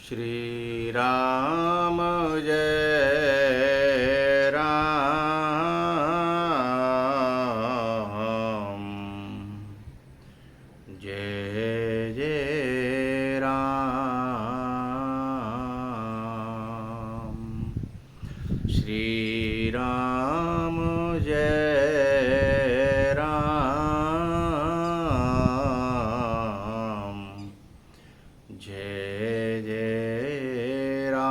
श्री राम जय राम, जय जय राम। श्री राम जय राम, जय जय राम।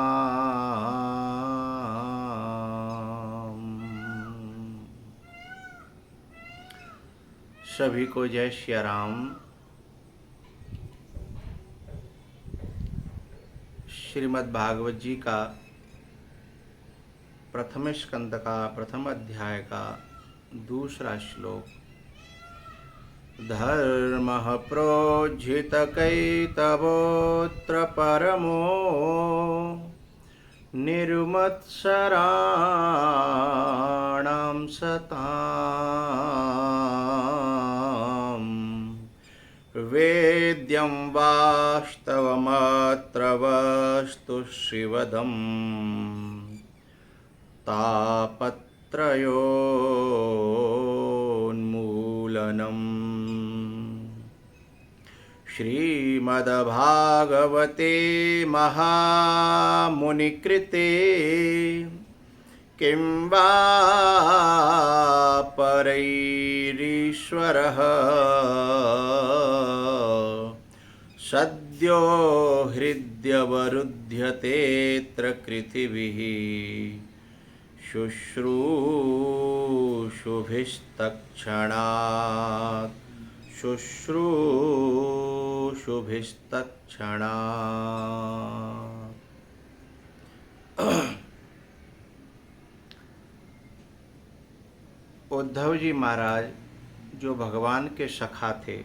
सभी को जय श्री राम। श्रीमद् भागवत जी का प्रथम स्कंद का प्रथम अध्याय का दूसरा श्लोक। धर्मः प्रोज्झितकैतवोऽत्र परमो निर्मत्सराणां सताम्, वेद्यं वास्तवमत्र वस्तु श्रीवदम् तापत्रयोन्मूलनम्। श्रीमद्भागवते महामुनिकृते किं वा परैरीश्वरः सद्यो हृद्यवरुध्यतेऽत्र कृतिभिः शुश्रूषुभिस्तत्क्षणात् शुश्रूषुभिस्तत्क्षणात्। उद्धव जी महाराज जो भगवान के सखा थे,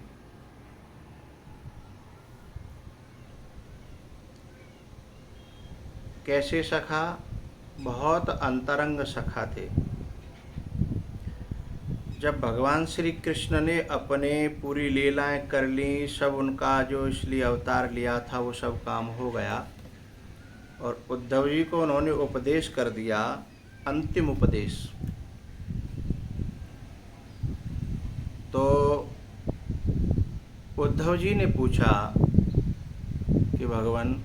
कैसे सखा? बहुत अंतरंग सखा थे। जब भगवान श्री कृष्ण ने अपने पूरी लीलाएं कर ली, सब उनका जो इसलिए अवतार लिया था वो सब काम हो गया, और उद्धव जी को उन्होंने उपदेश कर दिया, अंतिम उपदेश। तो उद्धव जी ने पूछा कि भगवान,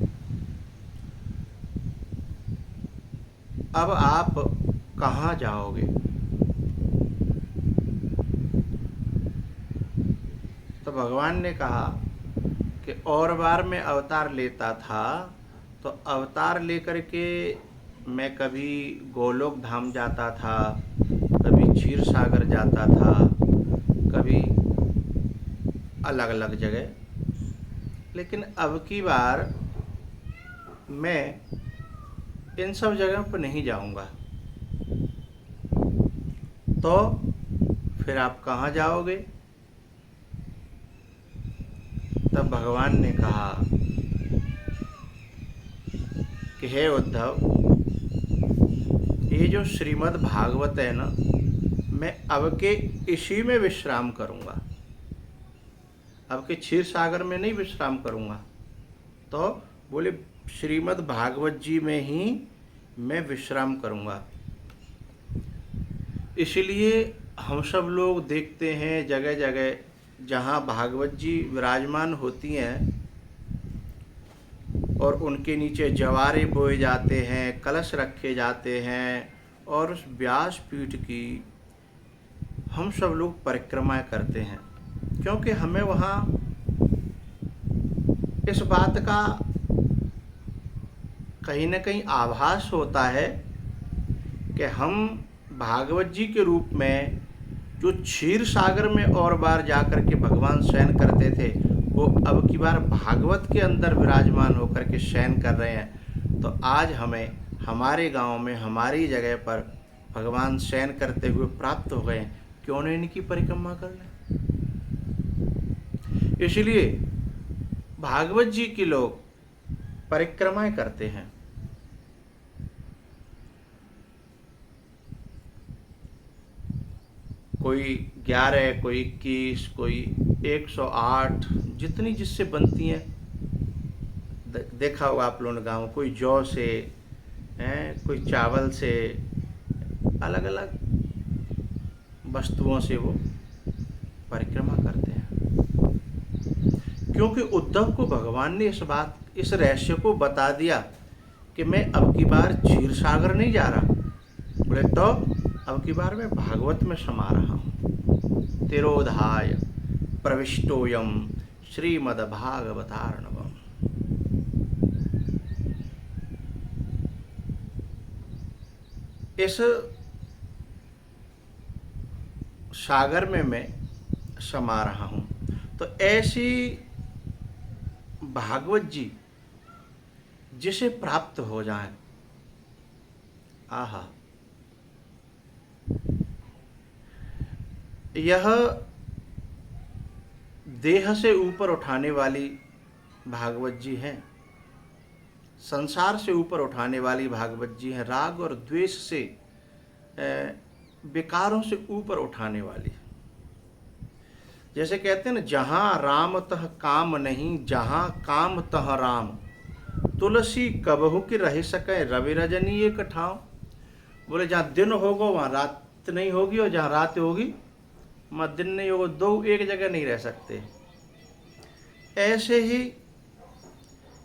अब आप कहाँ जाओगे? तो भगवान ने कहा कि और बार मैं अवतार लेता था तो अवतार लेकर के मैं कभी गोलोक धाम जाता था, कभी क्षीर सागर जाता था, कभी अलग अलग जगह। लेकिन अब की बार मैं इन सब जगहों पर नहीं जाऊंगा। तो फिर आप कहाँ जाओगे? तब भगवान ने कहा कि हे उद्धव, ये जो श्रीमद् भागवत है ना, मैं अब के इसी में विश्राम करूंगा, अब के क्षीर सागर में नहीं विश्राम करूंगा। तो बोले श्रीमद् भागवत जी में ही मैं विश्राम करूंगा। इसलिए हम सब लोग देखते हैं जगह जगह जहाँ भागवत जी विराजमान होती हैं और उनके नीचे जवारे बोए जाते हैं, कलश रखे जाते हैं, और उस व्यासपीठ की हम सब लोग परिक्रमा करते हैं, क्योंकि हमें वहाँ इस बात का कहीं न कहीं आभास होता है कि हम भागवत जी के रूप में जो क्षीर सागर में और बार जाकर के भगवान शयन करते थे, वो अब की बार भागवत के अंदर विराजमान होकर के शयन कर रहे हैं। तो आज हमें हमारे गांव में, हमारी जगह पर भगवान शयन करते हुए प्राप्त हो गए, क्यों नहीं इनकी परिक्रमा कर लें? इसलिए भागवत जी के लोग परिक्रमाएं करते हैं। कोई 11, कोई 21, कोई 108, जितनी जिससे बनती हैं देखा होगा आप लोगों ने गाँव, कोई जौ से हैं, कोई चावल से, अलग अलग वस्तुओं से वो परिक्रमा करते हैं। क्योंकि उद्धव को भगवान ने इस रहस्य को बता दिया कि मैं अब की बार क्षीर सागर नहीं जा रहा। बोले तो अब की बार मैं भागवत में समा रहा हूँ। तिरोधाय प्रविष्टोयम श्रीमद्भागवतार्णवम्। इस सागर में मैं समा रहा हूँ। तो ऐसी भागवत जी जिसे प्राप्त हो जाए, आहा, यह देह से ऊपर उठाने वाली भागवत जी हैं, संसार से ऊपर उठाने वाली भागवत जी हैं, राग और द्वेष से, विकारों से ऊपर उठाने वाली। जैसे कहते हैं ना, जहाँ राम तह काम नहीं, जहाँ काम तह राम, तुलसी कबहू की रह सके रवि रजनी एक ठाव। बोले जहाँ दिन होगा वहाँ रात नहीं होगी, और जहाँ रात होगी वहाँ दिन नहीं होगा, दो एक जगह नहीं रह सकते। ऐसे ही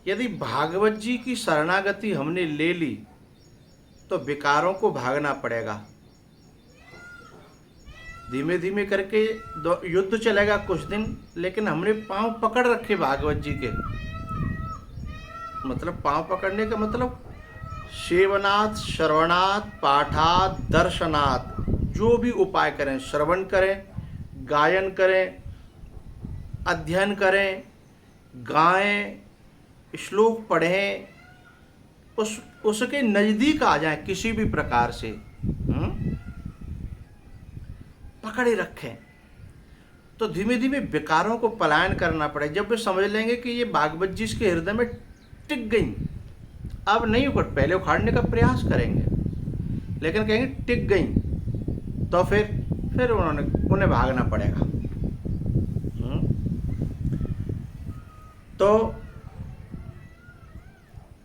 यदि भागवत जी की शरणागति हमने ले ली तो विकारों को भागना पड़ेगा। धीमे धीमे करके युद्ध चलेगा कुछ दिन, लेकिन हमने पांव पकड़ रखे भागवत जी के। मतलब पांव पकड़ने का मतलब सेवनात्, श्रवणात्, पाठात्, दर्शनात्, जो भी उपाय करें, श्रवण करें, गायन करें, अध्ययन करें, गाएं, श्लोक पढ़ें, उसके नजदीक आ जाएं किसी भी प्रकार से, पकड़े रखें। तो धीमे धीमे विकारों को पलायन करना पड़े। जब वे समझ लेंगे कि ये भागवत जी इसके हृदय में टिक गई, अब नहीं उखड़, पहले उखाड़ने का प्रयास करेंगे, लेकिन कहेंगे टिक गई, तो फिर उन्हें भागना पड़ेगा। तो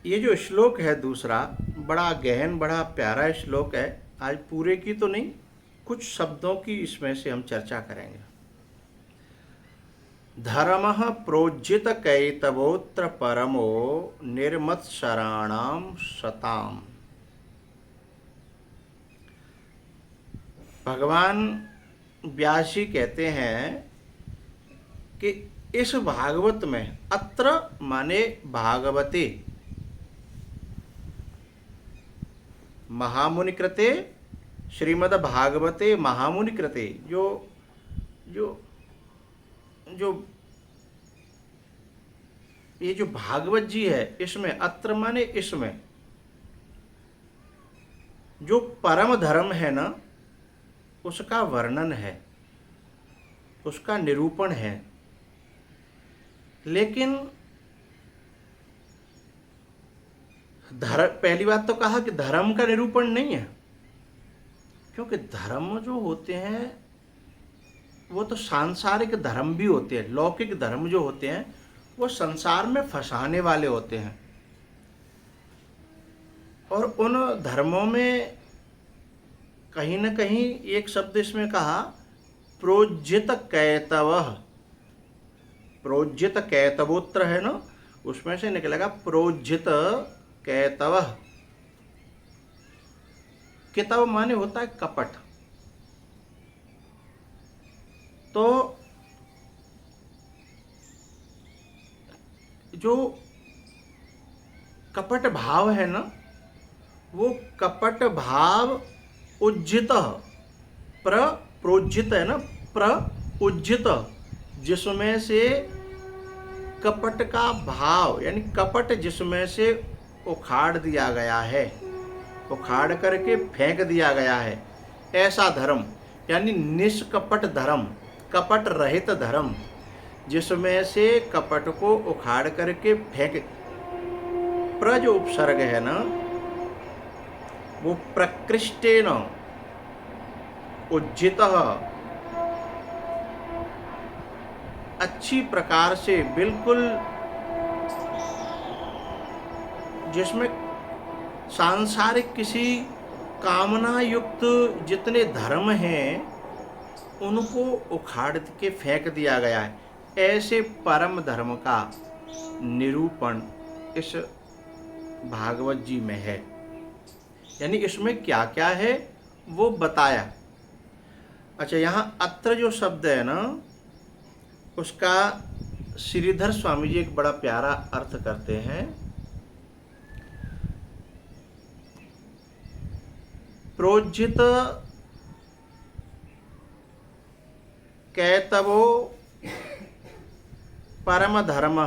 ये जो श्लोक है दूसरा, बड़ा गहन, बड़ा प्यारा श्लोक है। आज पूरे की तो नहीं, कुछ शब्दों की इसमें से हम चर्चा करेंगे। धर्मः प्रोज्झित कैतवोत्र परमो निर्मत्सराणाम सताम। भगवान व्यास जी कहते हैं कि इस भागवत में, अत्र माने भागवते, महामुनि कृते, श्रीमद् भागवते महामुनि कृते, जो ये जो भागवत जी है, इसमें, अत्र माने इसमें, जो परम धर्म है ना, उसका वर्णन है, उसका निरूपण है। लेकिन पहली बात तो कहा कि धर्म का निरूपण नहीं है, क्योंकि धर्म जो होते हैं वो तो सांसारिक धर्म भी होते हैं। लौकिक धर्म जो होते हैं वो संसार में फंसाने वाले होते हैं, और उन धर्मों में कहीं न कहीं एक शब्द इसमें कहा, प्रोज्झित कैतवः, प्रोज्झित कैतवोत्र है ना, उसमें से निकलेगा प्रोज्झित कैतवः। कितव माने होता है कपट। तो जो कपट भाव है ना, वो कपट भाव उज्जित, प्रोज्झित है ना, उज्जित, जिसमें से कपट का भाव, यानी कपट जिसमें से उखाड़ दिया गया है, उखाड़ करके फेंक दिया गया है, ऐसा धर्म, यानी निष्कपट धर्म, कपट रहित धर्म, जिसमें से कपट को उखाड़ करके फेंक। प्र जो उपसर्ग है ना, वो प्रकृष्टेन उज्जितः, अच्छी प्रकार से, बिल्कुल जिसमें सांसारिक किसी कामना युक्त जितने धर्म हैं उनको उखाड़ के फेंक दिया गया है। ऐसे परम धर्म का निरूपण इस भागवत जी में है। यानी इसमें क्या क्या है वो बताया। अच्छा, यहाँ अत्र जो शब्द है ना, उसका श्रीधर स्वामी जी एक बड़ा प्यारा अर्थ करते हैं। प्रोज्झित कैतवो परम धर्म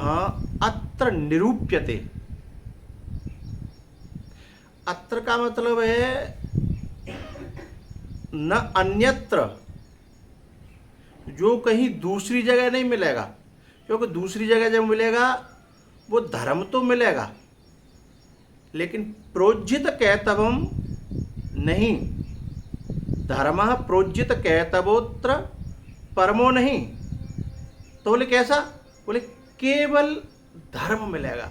अत्र निरूप्यते। अत्र का मतलब है न अन्यत्र, जो कहीं दूसरी जगह नहीं मिलेगा, क्योंकि दूसरी जगह जब मिलेगा वो धर्म तो मिलेगा, लेकिन प्रोज्झित कैतवम नहीं, धर्म प्रोज्झित कैतवोत्र परमो नहीं। तो बोले कैसा? बोले केवल धर्म मिलेगा,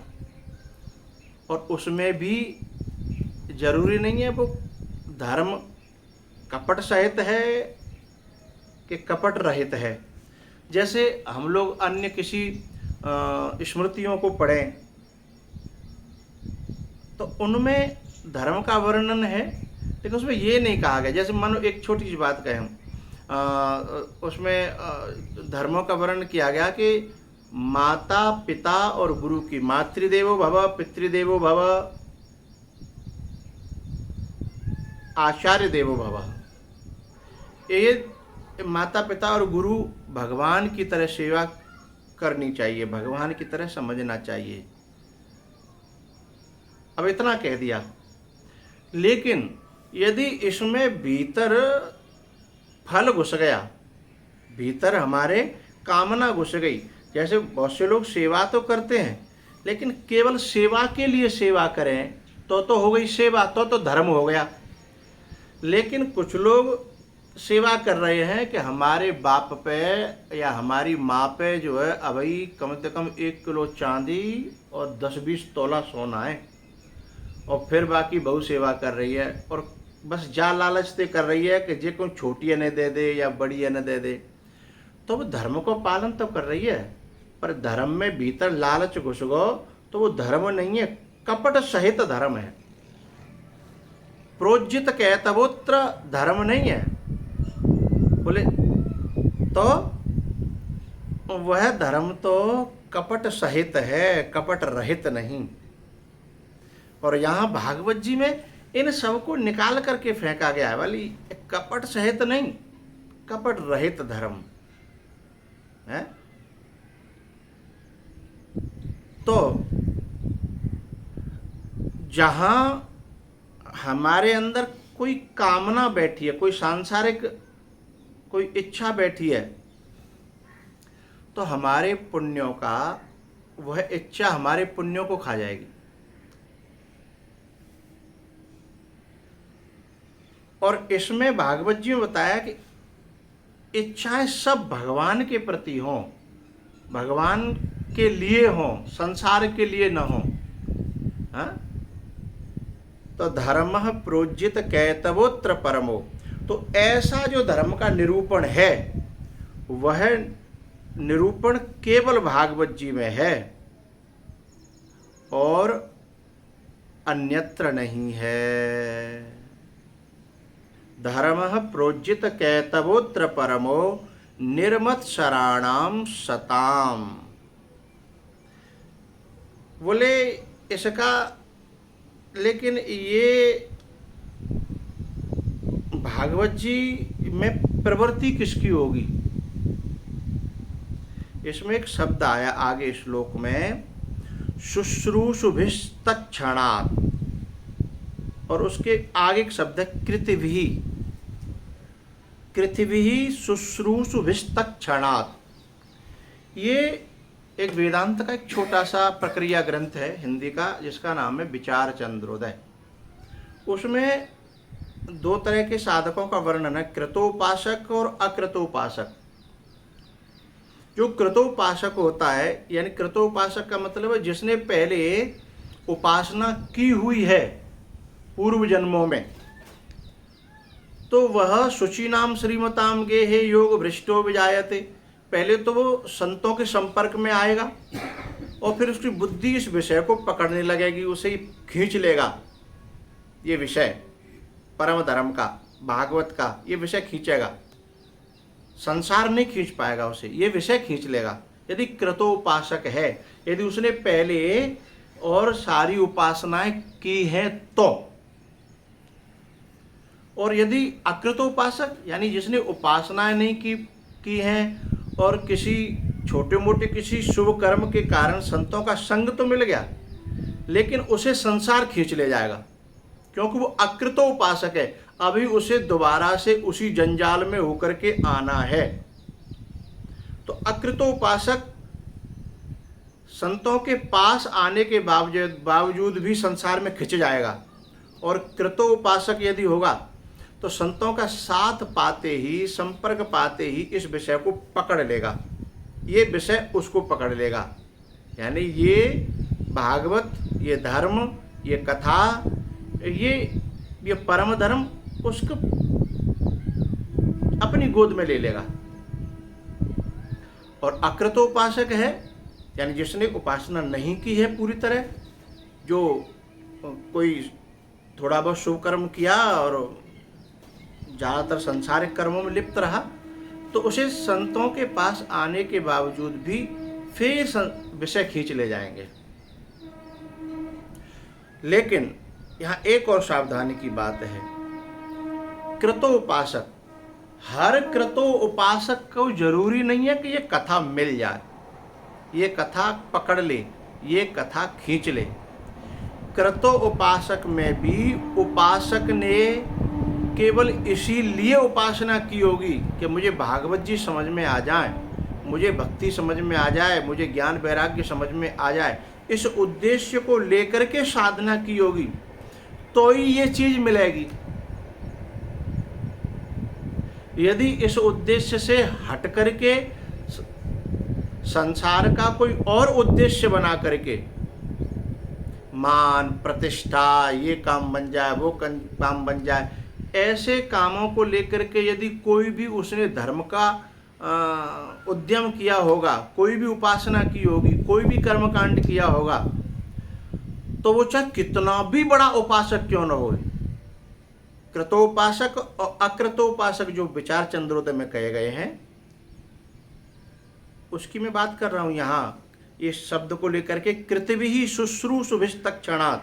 और उसमें भी जरूरी नहीं है वो धर्म कपट सहित है कि कपट रहित है। जैसे हम लोग अन्य किसी स्मृतियों को पढ़ें तो उनमें धर्म का वर्णन है, लेकिन उसमें ये नहीं कहा गया। जैसे मानो एक छोटी सी बात कहें, उसमें धर्मों का वर्णन किया गया कि माता पिता और गुरु की, मातृदेवो भव पितृदेवो भव आचार्य देवो भव। ये माता पिता और गुरु भगवान की तरह सेवा करनी चाहिए, भगवान की तरह समझना चाहिए। अब इतना कह दिया, लेकिन यदि इसमें भीतर फल घुस गया, भीतर हमारे कामना घुस गई, जैसे बहुत से लोग सेवा तो करते हैं लेकिन केवल सेवा के लिए सेवा करें तो हो गई सेवा, तो धर्म हो गया। लेकिन कुछ लोग सेवा कर रहे हैं कि हमारे बाप पे या हमारी माँ पे जो है अभी कम से कम 1 किलो चांदी और 10-20 तोला सोना है, और फिर बाकी बहु सेवा कर रही है, और बस जा लालच से कर रही है कि जे कोई छोटी ने दे दे या बड़ी ने दे दे, तो वो धर्म को पालन तो कर रही है, पर धर्म में भीतर लालच घुस गो तो वो धर्म नहीं है, कपट सहित धर्म है। प्रोज्झित कैतवोत्र धर्म नहीं है। बोले तो वह धर्म तो कपट सहित है, कपट रहित नहीं। और यहाँ भागवत जी में इन सब को निकाल करके फेंका गया है, वाली कपट सहित नहीं, कपट रहित धर्म है। तो जहां हमारे अंदर कोई कामना बैठी है, कोई सांसारिक कोई इच्छा बैठी है, तो हमारे पुण्यों का वह इच्छा हमारे पुण्यों को खा जाएगी। और इसमें भागवत जी में बताया कि इच्छाएं सब भगवान के प्रति हों, भगवान के लिए हों, संसार के लिए न हों। हाँ? तो धर्म प्रोज्झित कैतवोत्र परमो, तो ऐसा जो धर्म का निरूपण है वह निरूपण केवल भागवत जी में है और अन्यत्र नहीं है। धर्म प्रोज्झित कैतवोत्र परमो निर्मत शराणाम सताम। बोले इसका, लेकिन ये भागवत जी में प्रवृत्ति किसकी होगी? इसमें एक शब्द आया आगे श्लोक में, शुश्रूषुभिस्तत्क्षणात्, और उसके आगे एक शब्द है कृतिभिः, कृतिभिः शुश्रूषुभिस्तत्क्षणात्। ये एक वेदांत का एक छोटा सा प्रक्रिया ग्रंथ है हिंदी का, जिसका नाम है विचार चंद्रोदय। उसमें 2 तरह के साधकों का वर्णन है, कृतोपासक और अकृतोपासक। जो कृतोपासक होता है, यानी कृतोपासक का मतलब है जिसने पहले उपासना की हुई है पूर्व जन्मों में, तो वह शुचि नाम श्रीमताम गेहे योग भ्रष्टो विजायते। पहले तो वो संतों के संपर्क में आएगा और फिर उसकी बुद्धि इस विषय को पकड़ने लगेगी, उसे खींच लेगा। ये विषय परम धर्म का, भागवत का ये विषय खींचेगा, संसार नहीं खींच पाएगा उसे, ये विषय खींच लेगा। यदि कृतोपासक है, यदि उसने पहले और सारी उपासनाएं की हैं तो, और यदि अकृतोपासक यानी जिसने उपासनाएं नहीं की हैं और किसी छोटे मोटे किसी शुभ कर्म के कारण संतों का संग तो मिल गया, लेकिन उसे संसार खींच ले जाएगा क्योंकि वो अकृतोपासक है। अभी उसे दोबारा से उसी जंजाल में होकर के आना है। तो अकृतोपासक संतों के पास आने के बावजूद भी संसार में खिंच जाएगा, और कृतोपासक यदि होगा तो संतों का साथ पाते ही, संपर्क पाते ही इस विषय को पकड़ लेगा, ये विषय उसको पकड़ लेगा। यानी ये भागवत, ये धर्म, ये कथा, ये परम धर्म उसको अपनी गोद में ले लेगा। और अकृतोपासक है यानी जिसने उपासना नहीं की है पूरी तरह, जो कोई थोड़ा बहुत शुभ कर्म किया और ज़्यादातर सांसारिक कर्मों में लिप्त रहा, तो उसे संतों के पास आने के बावजूद भी फिर विषय खींच ले जाएंगे। लेकिन यहाँ एक और सावधानी की बात है। कृतोपासक, हर कृतोपासक को जरूरी नहीं है कि ये कथा मिल जाए, ये कथा पकड़ ले, ये कथा खींच ले। कृतोपासक में भी उपासक ने केवल इसीलिए उपासना की होगी कि मुझे भागवत जी समझ में आ जाए, मुझे भक्ति समझ में आ जाए, मुझे ज्ञान वैराग्य समझ में आ जाए, इस उद्देश्य को लेकर के साधना की होगी, तो ही ये चीज मिलेगी। यदि इस उद्देश्य से हट करके संसार का कोई और उद्देश्य बना करके मान प्रतिष्ठा, ये काम बन जाए, वो काम बन जाए, ऐसे कामों को लेकर के यदि कोई भी उसने धर्म का उद्यम किया होगा, कोई भी उपासना की होगी, कोई भी कर्मकांड किया होगा, तो वो चाहे कितना भी बड़ा उपासक क्यों न हो, कृतोपासक और अकृतोपासक जो विचार चंद्रोदय में कहे गए हैं उसकी मैं बात कर रहा हूं। यहाँ इस शब्द को लेकर के कृतभिः शुश्रूषुभिस्तक्षणात्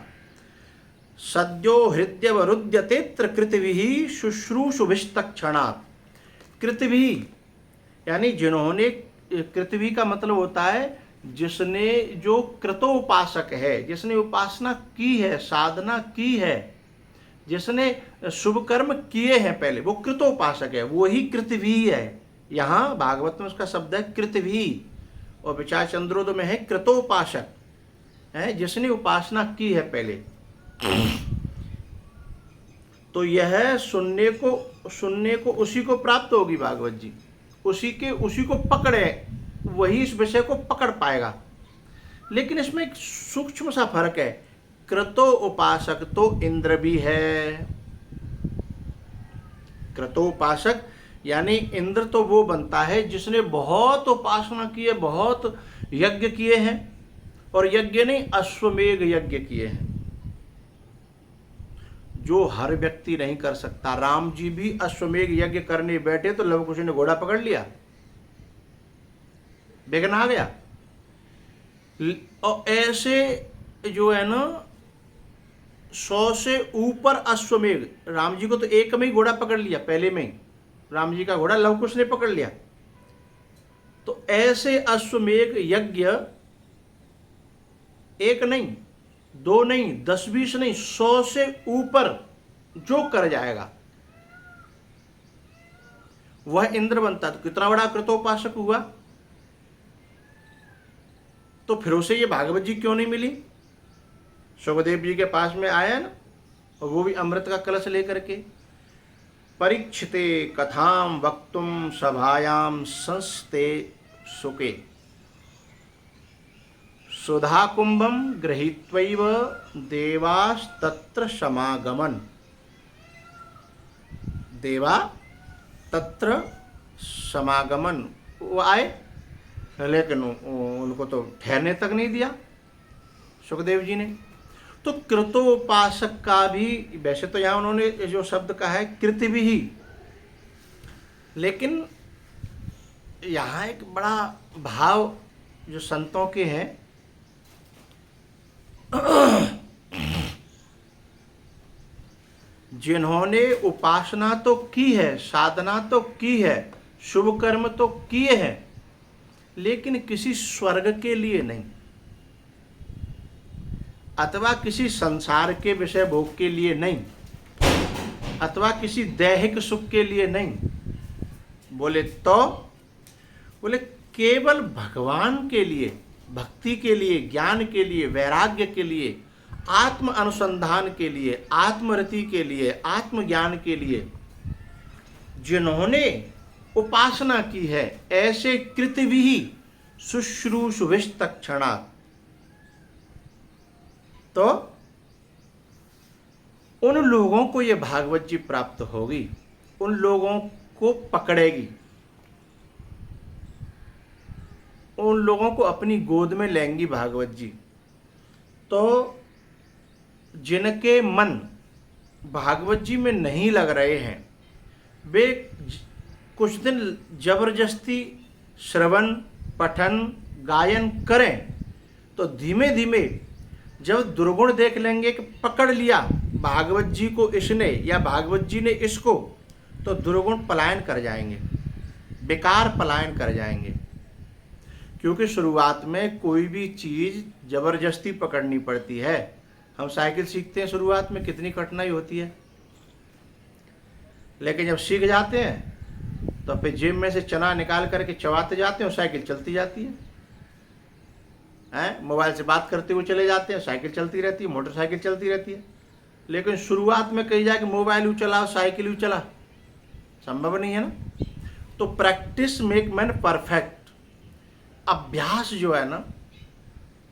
सद्यो हृद्यवरुध्यतेऽत्र कृतभिः शुश्रूषुभिस्तक्षणात्। कृतभिः यानी जिन्होंने, कृतभिः का मतलब होता है जिसने, जो कृतोपासक है, जिसने उपासना की है, साधना की है, जिसने शुभ कर्म किए हैं पहले, वो कृतोपासक है, वो ही कृतभिः है। यहाँ भागवत में उसका शब्द है कृतभिः, और विचार चंद्रोदय में है कृतोपासक, है जिसने उपासना की है पहले। तो यह सुनने को उसी को प्राप्त होगी भागवत जी, उसी को पकड़े, वही इस विषय को पकड़ पाएगा। लेकिन इसमें एक सूक्ष्म सा फर्क है। कृतो उपासक तो इंद्र भी है। कृतोपासक यानी इंद्र तो वो बनता है जिसने बहुत उपासना की है, बहुत यज्ञ किए हैं, और यज्ञ नहीं, अश्वमेघ यज्ञ किए हैं, जो हर व्यक्ति नहीं कर सकता। राम जी भी अश्वमेघ यज्ञ करने बैठे तो लव कुश ने घोड़ा पकड़ लिया, विघ्न आ गया। और ऐसे जो है ना 100 से ऊपर अश्वमेघ, राम जी को तो एक में ही घोड़ा पकड़ लिया, पहले में ही राम जी का घोड़ा लव कुश ने पकड़ लिया। तो ऐसे अश्वमेघ यज्ञ एक नहीं, 2 नहीं, 10-20 नहीं, 100 से ऊपर जो कर जाएगा वह इंद्र बनता। तो कितना बड़ा कृतोपासक हुआ। तो फिर उसे ये भागवत जी क्यों नहीं मिली। सुखदेव जी के पास में आया ना, और वो भी अमृत का कलश लेकर के। परीक्षिते कथाम वक्तुम सभायाम संस्ते सुके। सुधा कुंभम गृहीत्वैव देवास्तत्र समागमन। देवा तत्र समागमन, वो आए लेकिन उनको तो ठहरने तक नहीं दिया सुखदेव जी ने। तो कृतोपासक का भी, वैसे तो यहाँ उन्होंने जो शब्द कहा है कृति भी ही, लेकिन यहाँ एक बड़ा भाव जो संतों के हैं, जिन्होंने उपासना तो की है, साधना तो की है, शुभ कर्म तो किए हैं, लेकिन किसी स्वर्ग के लिए नहीं, अथवा किसी संसार के विषय भोग के लिए नहीं, अथवा किसी दैहिक सुख के लिए नहीं। बोले केवल भगवान के लिए, भक्ति के लिए, ज्ञान के लिए, वैराग्य के लिए, आत्म अनुसंधान के लिए, आत्मरति के लिए, आत्मज्ञान के लिए जिन्होंने उपासना की है, ऐसे कृतविहि शुश्रूषुभिस्तक्षणात्, तो उन लोगों को ये भागवत जी प्राप्त होगी, उन लोगों को पकड़ेगी, उन लोगों को अपनी गोद में लेंगी भागवत जी। तो जिनके मन भागवत जी में नहीं लग रहे हैं, वे कुछ दिन जबरदस्ती श्रवण, पठन, गायन करें, तो धीमे धीमे जब दुर्गुण देख लेंगे कि पकड़ लिया भागवत जी को इसने या भागवत जी ने इसको, तो दुर्गुण पलायन कर जाएंगे, बेकार पलायन कर जाएंगे। क्योंकि शुरुआत में कोई भी चीज़ जबरदस्ती पकड़नी पड़ती है। हम साइकिल सीखते हैं, शुरुआत में कितनी कठिनाई होती है, लेकिन जब सीख जाते हैं तो फिर जेब में से चना निकाल करके चबाते जाते हैं और साइकिल चलती जाती है। मोबाइल से बात करते हुए चले जाते हैं, साइकिल चलती रहती है, मोटरसाइकिल चलती रहती है। लेकिन शुरुआत में कही जाए कि मोबाइल भी चलाओ, साइकिल भी चला, संभव नहीं है ना। तो प्रैक्टिस मेक मैन परफेक्ट। अभ्यास जो है ना,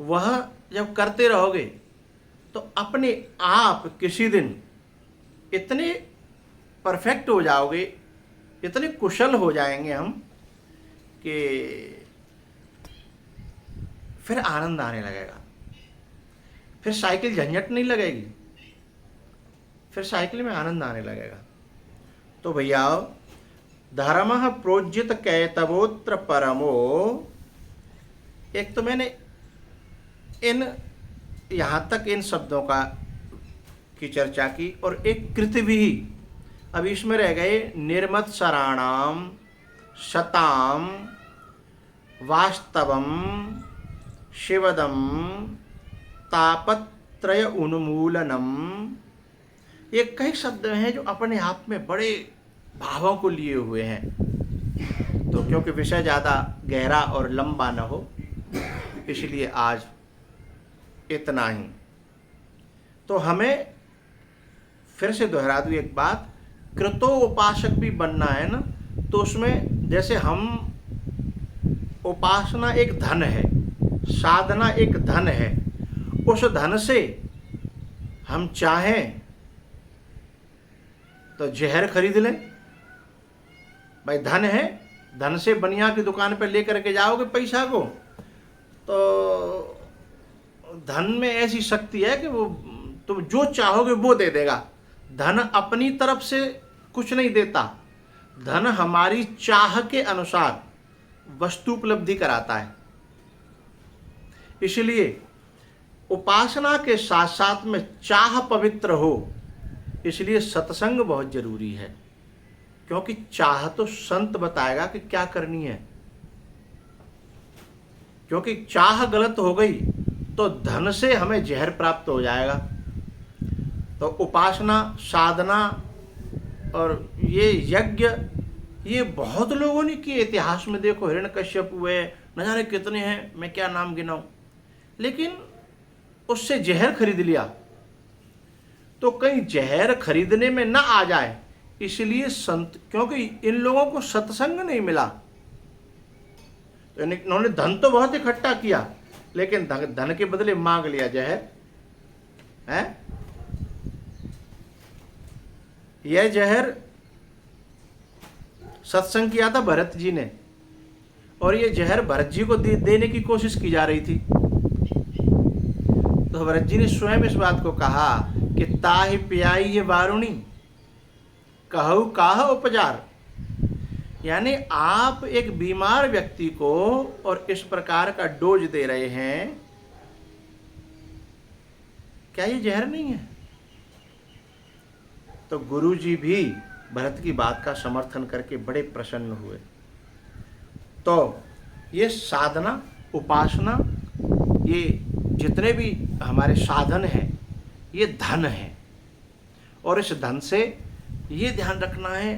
वह जब करते रहोगे तो अपने आप किसी दिन इतने परफेक्ट हो जाओगे, इतने कुशल हो जाएंगे हम कि फिर आनंद आने लगेगा, फिर साइकिल झंझट नहीं लगेगी, फिर साइकिल में आनंद आने लगेगा। तो भैया, धर्मः प्रोज्जित कैतवोत्र परमो, एक तो मैंने यहाँ तक इन शब्दों की चर्चा की, और एक कृति भी। अब इसमें रह गए निर्मत्सराणाम शताम वास्तवम शिवदम तापत्रय उन्मूलनम। ये कई शब्द हैं जो अपने आप में बड़े भावों को लिए हुए हैं। तो क्योंकि विषय ज़्यादा गहरा और लंबा न हो, इसलिए आज इतना ही। तो हमें फिर से दोहरा दूँ एक बात, कृतो उपासक भी बनना है ना, तो उसमें जैसे हम, उपासना एक धन है, साधना एक धन है, उस धन से हम चाहें तो जहर खरीद लें। भाई धन है, धन से बनिया की दुकान पर लेकर के जाओगे पैसा को, तो धन में ऐसी शक्ति है कि वो तुम जो चाहोगे वो दे देगा। धन अपनी तरफ से कुछ नहीं देता, धन हमारी चाह के अनुसार वस्तु उपलब्धि कराता है। इसलिए उपासना के साथ साथ में चाह पवित्र हो, इसलिए सत्संग बहुत जरूरी है। क्योंकि चाह तो संत बताएगा कि क्या करनी है, क्योंकि चाह गलत हो गई तो धन से हमें जहर प्राप्त हो जाएगा। तो उपासना, साधना और ये यज्ञ, ये बहुत लोगों ने किए। इतिहास में देखो, हिरण्यकश्यप हुए, न जाने कितने हैं, मैं क्या नाम गिनाऊं, लेकिन उससे जहर खरीद लिया। तो कहीं जहर खरीदने में ना आ जाए, इसलिए संत, क्योंकि इन लोगों को सत्संग नहीं मिला, तो इन्होंने धन तो बहुत इकट्ठा किया, लेकिन धन के बदले मांग लिया जहर है। यह जहर सत्संग किया था भरत जी ने, और ये जहर भरत जी को देने की कोशिश की जा रही थी। तो भरत जी ने स्वयं इस बात को कहा कि ताहि पियाई ये वारुणी कहु काह उपजार। यानी आप एक बीमार व्यक्ति को और इस प्रकार का डोज दे रहे हैं, क्या ये जहर नहीं है? तो गुरु जी भी भरत की बात का समर्थन करके बड़े प्रसन्न हुए। तो ये साधना, उपासना, ये जितने भी हमारे साधन हैं, ये धन है। और इस धन से ये ध्यान रखना है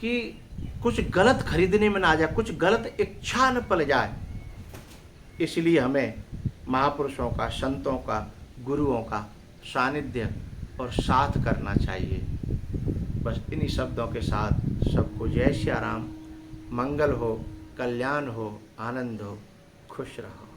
कि कुछ गलत खरीदने में ना आ जाए, कुछ गलत इच्छा न पल जाए। इसलिए हमें महापुरुषों का, संतों का, गुरुओं का सानिध्य और साथ करना चाहिए। बस इन्हीं शब्दों के साथ सबको जय श्री राम, मंगल हो, कल्याण हो, आनंद हो, खुश रहो।